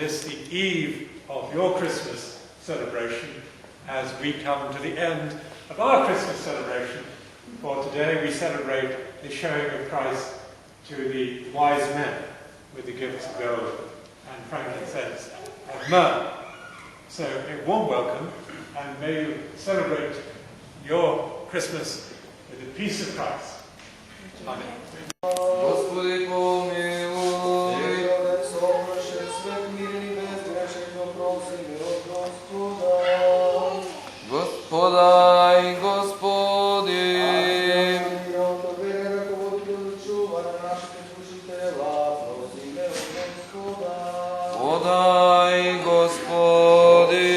this, the eve of your Christmas celebration, as we come to the end of our Christmas celebration. For today we celebrate the showing of Christ to the wise men with the gifts of gold and frankincense and myrrh. So a warm welcome, and may you celebrate your Christmas with the peace of Christ. Amen. Господи помилуй. Господай, Господи. Подай, Господи.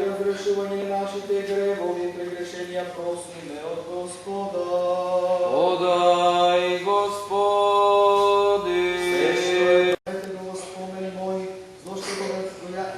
Разрешивание нашите грехови прегрешения просиме от Господа. Подай, Господи. Светло спомен мой, зошто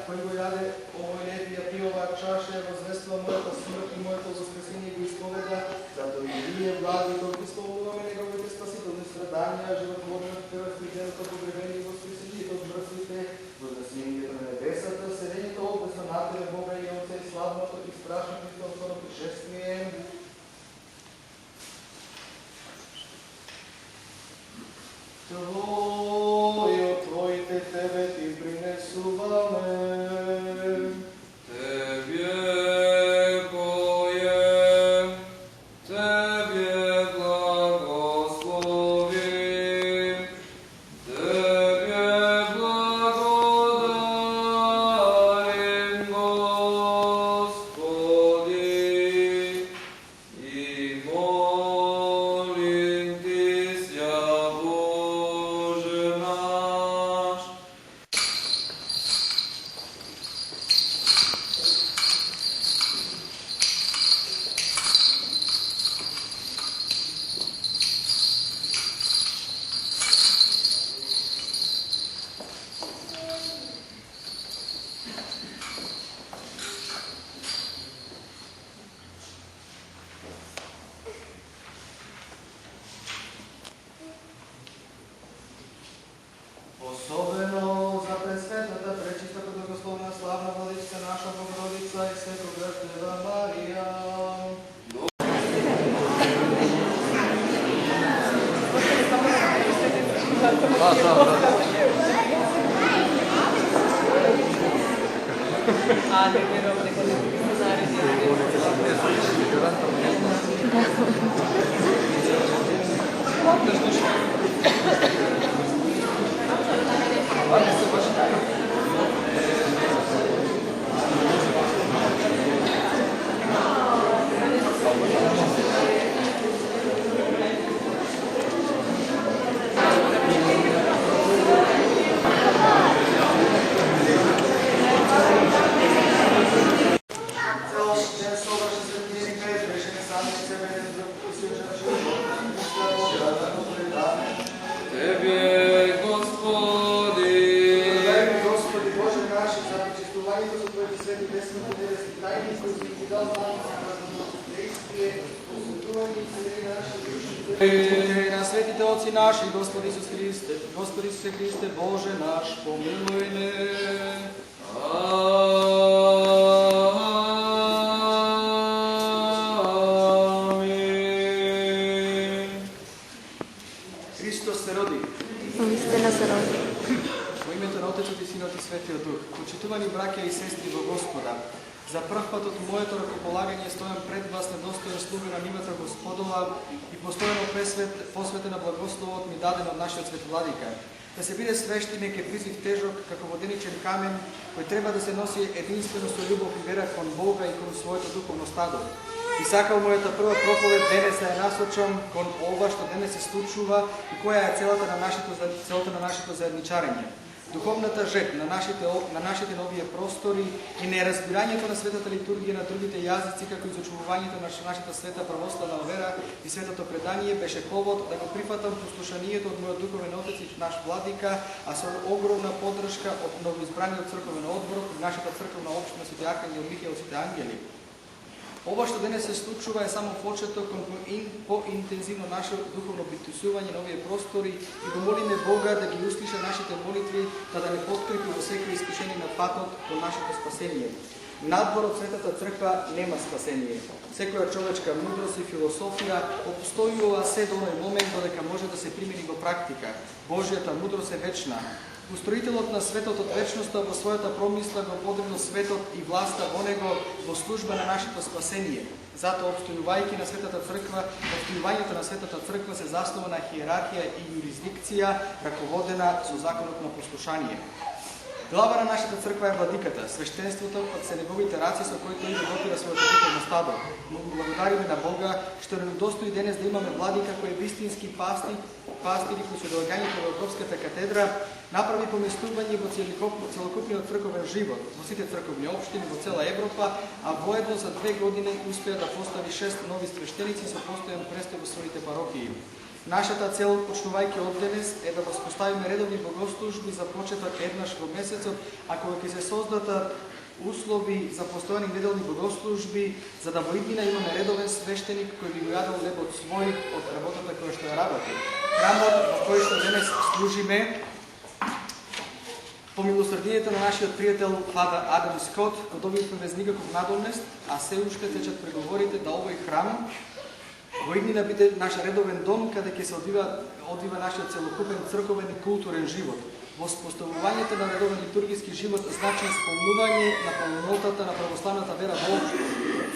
кој го јаде овој лет ја пи оваа чаша, возвестува мојата смрт и моето воскресение го исповеда, зато и вие, благи, док исполнуваме неговите спасителни страдања, животворниот крв и делото погребение и воскресението од мртвите, вознесението на небесата, седењето одесно на Тебе Бога и Отца и славното и страшно Христовото пришествие. Твоите Тебе ти принесуваме. Тебе поем, Тебе благословим, Тебе благодарим, Господи, и молим Тися, Боже наш. Особено за пресветлата, пречистата, благословна, славна Владичица наша Богородица и Световръстева Мария. Тебе, Господи. Господи Боже наш, за пречистувањето за Твоите свети песни, небесни тајни, кои си ги дал нам за празното действие, посветување и целени наши души. На светите Отци наши, Господи Исус Христе, Господи Исусе Христе, Боже наш, помилуј ме. Христос се роди. Уистина се роди. Во името на Отецот и Синот и Светиот Дух, почитувани браќа и сестри во Господа, за прв пат од моето ракополагање стојам пред вас недостоен слуга на нивната Господова и постојано посветен на благословот ми даден од нашиот свет владика. Да се биде свештеник е призив тежок како воденичен камен, кој треба да се носи единствено со љубов и вера кон Бога и кон своето духовно стадо. И сакал мојата прва проповед денес да ја насочам кон ова што денес се случува и која е целата на нашето заедничарење. Духовната жет на нашите новија простори и неразбирањето на светата литургија на другите јазици, како и зачувувањето на нашата света православна вера и светото предание беше повод да го прифатам послушанието од мојот духовен отец и наш владика, а со огромна поддршка од новоизбраниот црковен одбор, нашата црковна општина Свети Архангел Михаел Сите ангели. Ова што денес се случува е само почеток кон поинтензивно наше духовно притисување на овие простори и го молиме Бога да ги услиша нашите молитви, да не подкрепи во секој искушение на патот кон нашето спасение. Надвор од Светата Црква нема спасение. Секоја човечка мудрост и философија обстојува се до оној момент додека може да се примени во практика. Божјата мудрост е вечна. Устроителот на светот од вечноста во својата промисла го подребил светот и власта во него во служба на нашето спасение. Затоа обстојувајќи на Светата Црква, обстојувањето на Светата Црква се заснова на хиерархија и юрисдикција, раководена со законот на послушание. Глава на нашата црква е владиката, свештенството од се неговите раци со кои тој го допира своето духовно стадо. Но благодариме на Бога што не достои денес да имаме владика кој е вистински пастири кои со доаѓањето во Европската катедра направи поместување во целокупниот црковен живот, во сите црковни општини во цела Европа, а воедно за 2 години успеа да постави 6 нови свештеници со постојан престој во своите парокии. Нашата цел, почнувајќи од денес, е да воспоставиме редовни богослужби за почеток еднаш во месецот, а кога ќе се создадат услови за постојани неделни богослужби, за да во иднина имаме редовен свештеник кој би го јадал лебот свој од работата која што ја работи. Храмот во кој што денес служиме, по милосрдието на нашиот пријател Фадер Адам Скот, го добивме без никаков надомест, а се уште течат преговорите да овој храм во иднина биде наш редовен дом каде ќе се одвива нашиот целокупен црковен и културен живот. Воспоставувањето на редовен литургиски живот значи исполнување на пълнотата на православната вера во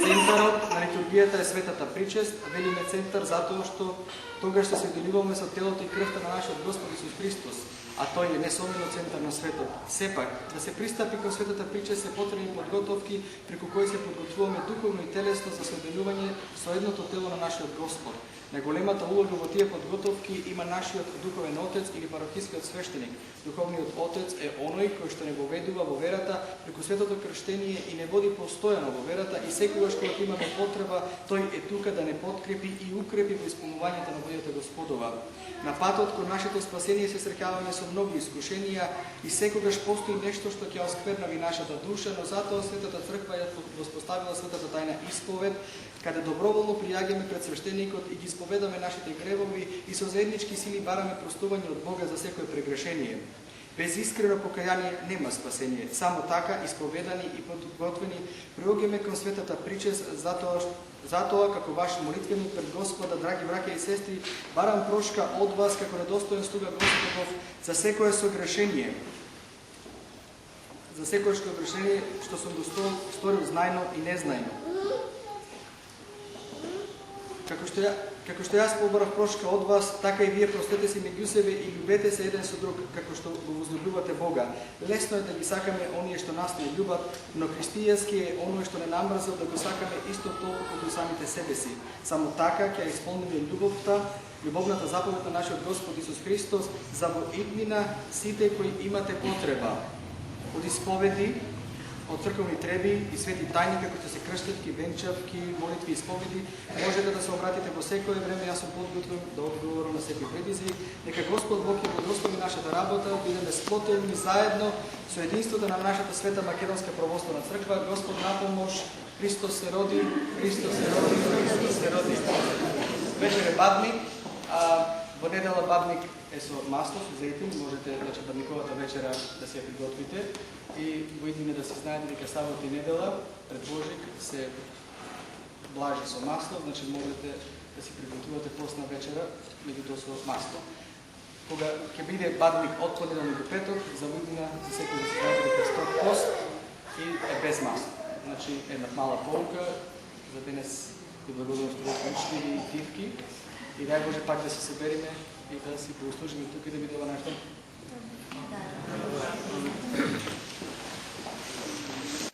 центарот на литургијата е светата причест, велиме центар затоа што тогаш се соединуваме со телото и крвта на нашиот Господ Исус Христос, а тој е несомнено центар на светот. Сепак, да се пристапи кон светата причест се потребни подготовки преку кои се подготвуваме духовно и телесно за соединување со едното тело на нашиот Господ. Најголемата улога во тие подготовки има нашиот духовен отец или парокискиот свештеник. Духовниот отец е оној кој што не воведува во верата преку светото крштение и не води постојано во верата и секогаш кога имаме потреба, тој е тука да не подкрепи и укрепи во исполнувањето на волјата Господова. На патот кон нашето спасение се среќаваме со многи искушенија и секогаш постои нешто што ќе осквернави нашата душа, но затоа Светата Црква ја воспоставила светата тајна исповед, каде доброволно пријаѓаме пред свештеникот и ги исповедаме нашите гревови и со заеднички сили бараме простување од Бога за секое прегрешение. Без искрено покаяние нема спасение. Само така, исповедани и подготвени, приоѓаме кон светата причест, затоа како ваш молитвеник пред Господа, драги браќа и сестри, барам прошка од вас како недостоен слуга Господов за секое согрешение. За секое согрешение што сум го сторил знајно и незнајно. Како што јас побарав прошка од вас, така и вие простете се меѓу себе и љубете се еден со друг, како што го возлюбувате Бога. Лесно е да ги сакаме оние што нас не љубат, но христијански е оној што не намрзал да го сакаме исто толку како и самите себе си. Само така ќе исполниме љубовната заповед на нашиот Господ Исус Христос за во иднина сите кои имате потреба од исповеди, од црковни треби и свети тајни, како што се крштевки, венчавки, молитви и исповеди, можете да се обратите во секое време, јас сум подготвен да одговорам на секој предизвик. Нека Господ Бог ја благослови нашата работа, бидеме сплотени заедно со единството на нашата света Македонска православна црква. Господ на помош, Христос се роди, Христос се роди, Христос се роди. Вечер е бадник, во недела бадник е со масло, со зејтин, можете бадниковата вечера да се ја приготвите. И во иднина да се знаете дека сабот и недела пред Божик се блажи со масло, значи можете да си приготувате постна вечера, меѓутоа со масло. Кога ќе биде бадник од понеделник до петок, за во иднина за секој да се знаете дека строг пост и е без масло. Значи една мала полука за денес ви благодарам што бевте учливи и тивки и дај Боже пак да се собериме и да си богослужиме тука и да биде ова наш дом.